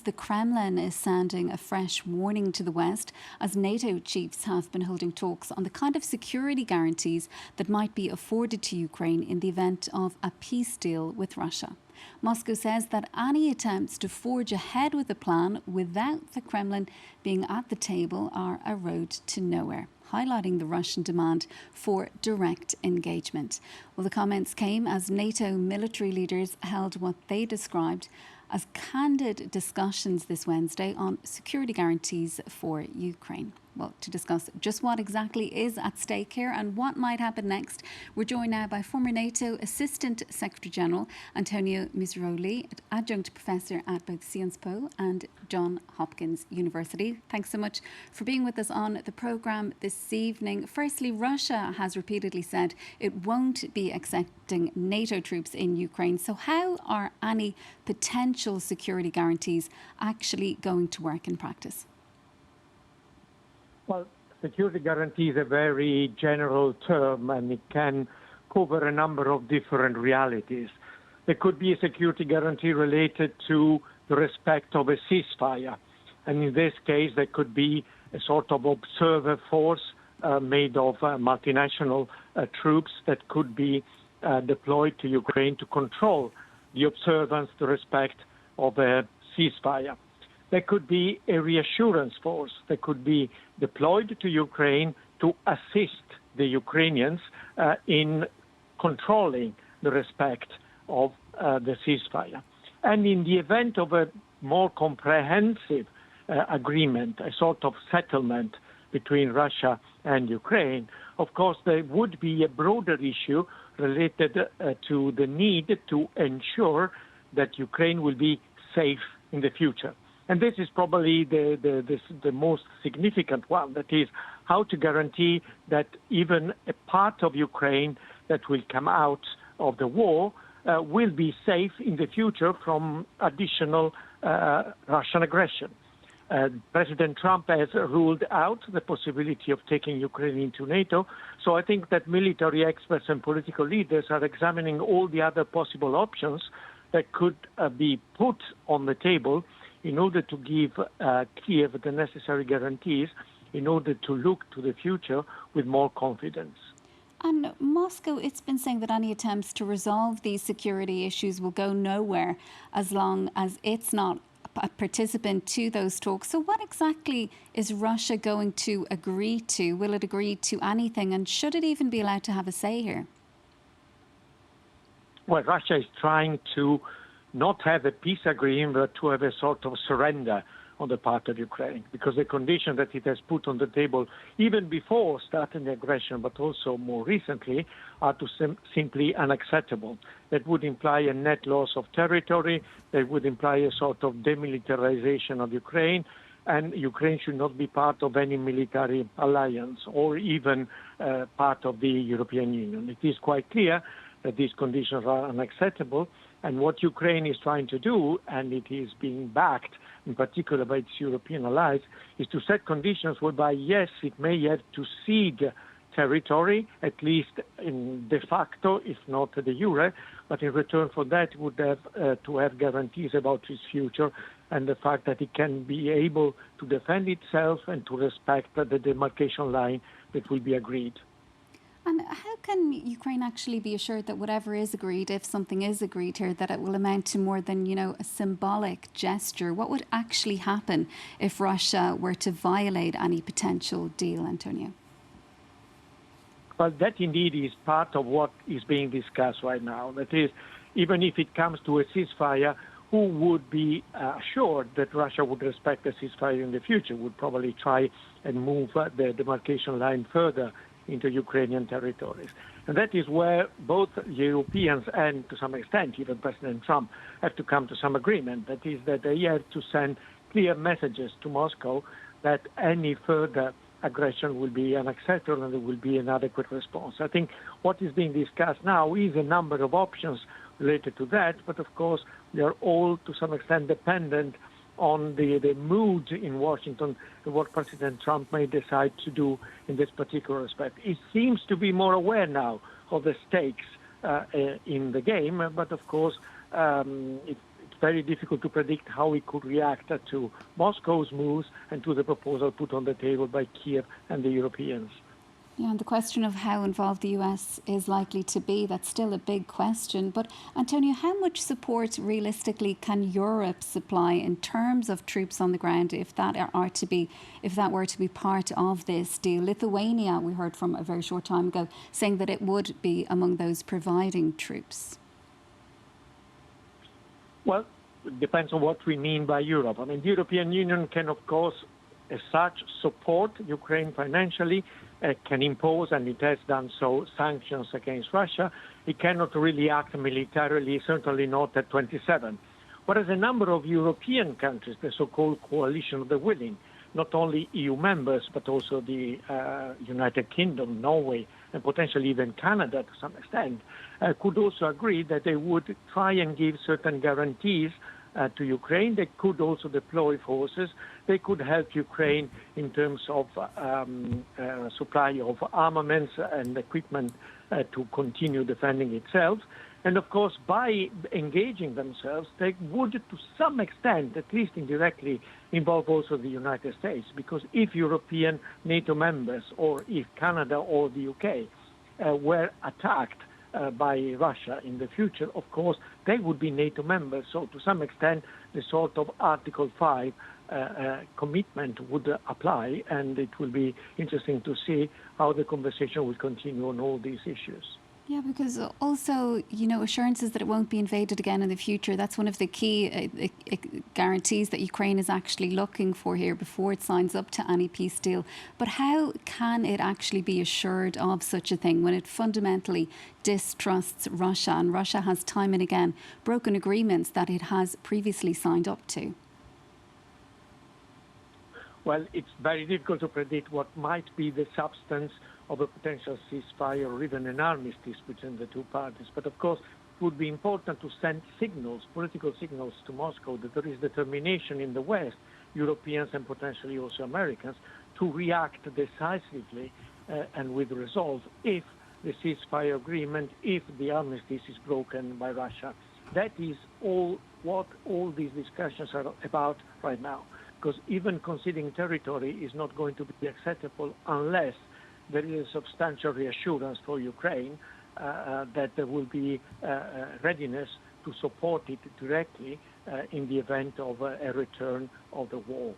the Kremlin is sounding a fresh warning to the West as NATO chiefs have been holding talks on the kind of security guarantees that might be afforded to Ukraine in the event of a peace deal with Russia. Moscow says that any attempts to forge ahead with the plan without the Kremlin being at the table are a road to nowhere, highlighting the Russian demand for direct engagement. Well, the comments came as NATO military leaders held what they described as candid discussions this Wednesday on security guarantees for Ukraine. Well, to discuss just what exactly is at stake here and what might happen next, we're joined now by former NATO Assistant Secretary General Antonio Missiroli, Adjunct Professor at both Sciences Po and Johns Hopkins University. Thanks so much for being with us on the programme this evening. Firstly, Russia has repeatedly said it won't be accepting NATO troops in Ukraine. So how are any potential security guarantees actually going to work in practice? Well, security guarantee is a very general term and it can cover a number of different realities. There could be a security guarantee related to the respect of a ceasefire. And in this case, there could be a sort of observer force made of multinational troops that could be deployed to Ukraine to control the observance, the respect of a ceasefire. There could be a reassurance force that could be deployed to Ukraine to assist the Ukrainians in controlling the respect of the ceasefire. And in the event of a more comprehensive agreement, a sort of settlement between Russia and Ukraine, of course, there would be a broader issue related to the need to ensure that Ukraine will be safe in the future. And this is probably the most significant one, that is how to guarantee that even a part of Ukraine that will come out of the war will be safe in the future from additional Russian aggression. President Trump has ruled out the possibility of taking Ukraine into NATO. So I think that military experts and political leaders are examining all the other possible options that could be put on the table in order to give Kiev the necessary guarantees in order to look to the future with more confidence. And Moscow, it's been saying that any attempts to resolve these security issues will go nowhere as long as it's not a participant to those talks. So what exactly is Russia going to agree to? Will it agree to anything? And should it even be allowed to have a say here? Well, Russia is trying to not have a peace agreement, but to have a sort of surrender on the part of Ukraine, because the conditions that it has put on the table, even before starting the aggression, but also more recently, are simply unacceptable. That would imply a net loss of territory. That would imply a sort of demilitarization of Ukraine, and Ukraine should not be part of any military alliance or even part of the European Union. It is quite clear that these conditions are unacceptable. And what Ukraine is trying to do, and it is being backed in particular by its European allies, is to set conditions whereby, yes, it may have to cede territory, at least in de facto, if not de jure, but in return for that it would have to have guarantees about its future and the fact that it can be able to defend itself and to respect the demarcation line that will be agreed. And how can Ukraine actually be assured that whatever is agreed, if something is agreed here, that it will amount to more than, a symbolic gesture? What would actually happen if Russia were to violate any potential deal, Antonio? Well, that indeed is part of what is being discussed right now. That is, even if it comes to a ceasefire, who would be assured that Russia would respect the ceasefire in the future, would probably try and move the demarcation line further into Ukrainian territories. And that is where both Europeans and, to some extent, even President Trump have to come to some agreement. That is that they have to send clear messages to Moscow that any further aggression will be unacceptable and there will be an adequate response. I think what is being discussed now is a number of options related to that, but of course we are all to some extent dependent on the mood in Washington and what President Trump may decide to do in this particular respect. He seems to be more aware now of the stakes in the game, but of course it's very difficult to predict how he could react to Moscow's moves and to the proposal put on the table by Kiev and the Europeans. Yeah, and the question of how involved the US is likely to be, that's still a big question. But Antonio, how much support realistically can Europe supply in terms of troops on the ground if that were to be part of this deal? Lithuania, we heard from a very short time ago, saying that it would be among those providing troops. Well, it depends on what we mean by Europe. I mean, the European Union can, of course, as such, support Ukraine financially, can impose, and it has done so, sanctions against Russia. It cannot really act militarily, certainly not at 27. Whereas a number of European countries, the so-called coalition of the willing, not only EU members, but also the United Kingdom, Norway, and potentially even Canada to some extent, could also agree that they would try and give certain guarantees to Ukraine. They could also deploy forces. They could help Ukraine in terms of supply of armaments and equipment to continue defending itself. And of course, by engaging themselves, they would to some extent, at least indirectly, involve also the United States. Because if European NATO members, or if Canada or the UK were attacked by Russia in the future, of course, they would be NATO members. So to some extent, the sort of Article 5 commitment would apply, and it will be interesting to see how the conversation will continue on all these issues. Yeah, because also, assurances that it won't be invaded again in the future, that's one of the key guarantees that Ukraine is actually looking for here before it signs up to any peace deal. But how can it actually be assured of such a thing when it fundamentally distrusts Russia, and Russia has time and again broken agreements that it has previously signed up to? Well, it's very difficult to predict what might be the substance of a potential ceasefire or even an armistice between the two parties. But of course, it would be important to send signals, political signals to Moscow that there is determination in the West, Europeans and potentially also Americans, to react decisively and with resolve if the ceasefire agreement, if the armistice is broken by Russia. That is all what all these discussions are about right now. Because even conceding territory is not going to be acceptable unless there is a substantial reassurance for Ukraine that there will be readiness to support it directly in the event of a return of the war.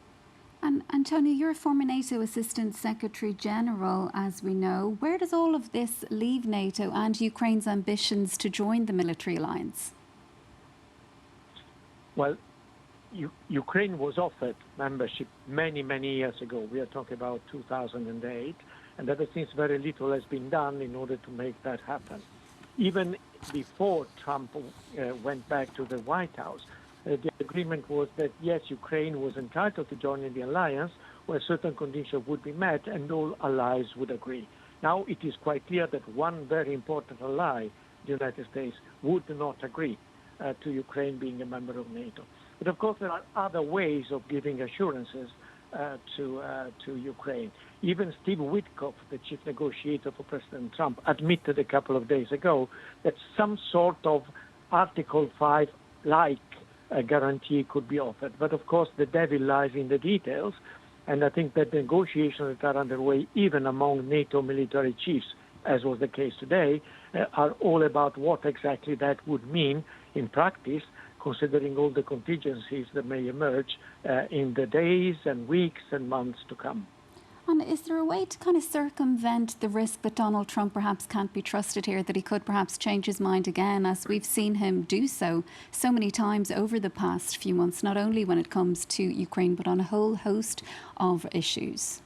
And Antonio, you're a former NATO Assistant Secretary General, as we know. Where does all of this leave NATO and Ukraine's ambitions to join the military alliance? Well, Ukraine was offered membership many, many years ago. We are talking about 2008. And ever since, very little has been done in order to make that happen. Even before Trump went back to the White House, the agreement was that, yes, Ukraine was entitled to join in the alliance where certain conditions would be met and all allies would agree. Now it is quite clear that one very important ally, the United States, would not agree to Ukraine being a member of NATO. But of course, there are other ways of giving assurances to Ukraine. Even Steve Witkoff, the chief negotiator for President Trump, admitted a couple of days ago that some sort of Article 5-like guarantee could be offered. But of course, the devil lies in the details. And I think that the negotiations that are underway, even among NATO military chiefs, as was the case today, are all about what exactly that would mean in practice, considering all the contingencies that may emerge in the days and weeks and months to come. And is there a way to kind of circumvent the risk that Donald Trump perhaps can't be trusted here, that he could perhaps change his mind again, as we've seen him do so many times over the past few months, not only when it comes to Ukraine, but on a whole host of issues?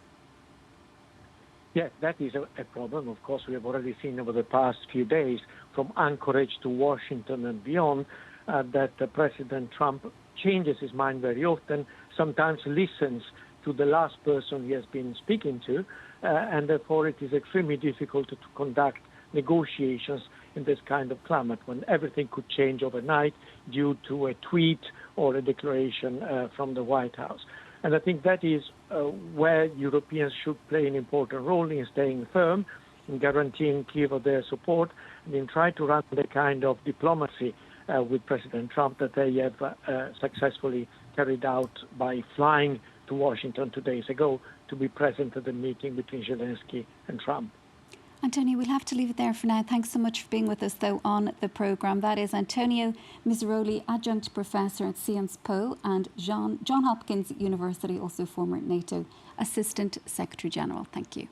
Yes, that is a problem. Of course, we have already seen over the past few days, from Anchorage to Washington and beyond, that President Trump changes his mind very often, sometimes listens to the last person he has been speaking to, and therefore it is extremely difficult to conduct negotiations in this kind of climate when everything could change overnight due to a tweet or a declaration from the White House. And I think that is where Europeans should play an important role in staying firm, in guaranteeing Kyiv their support, and in trying to run the kind of diplomacy with President Trump that they have successfully carried out by flying to Washington 2 days ago to be present at the meeting between Zelensky and Trump. Antonio, we'll have to leave it there for now. Thanks so much for being with us, though, on the programme. That is Antonio Missiroli, Adjunct Professor at Sciences Po, and John Hopkins University, also former NATO Assistant Secretary General. Thank you.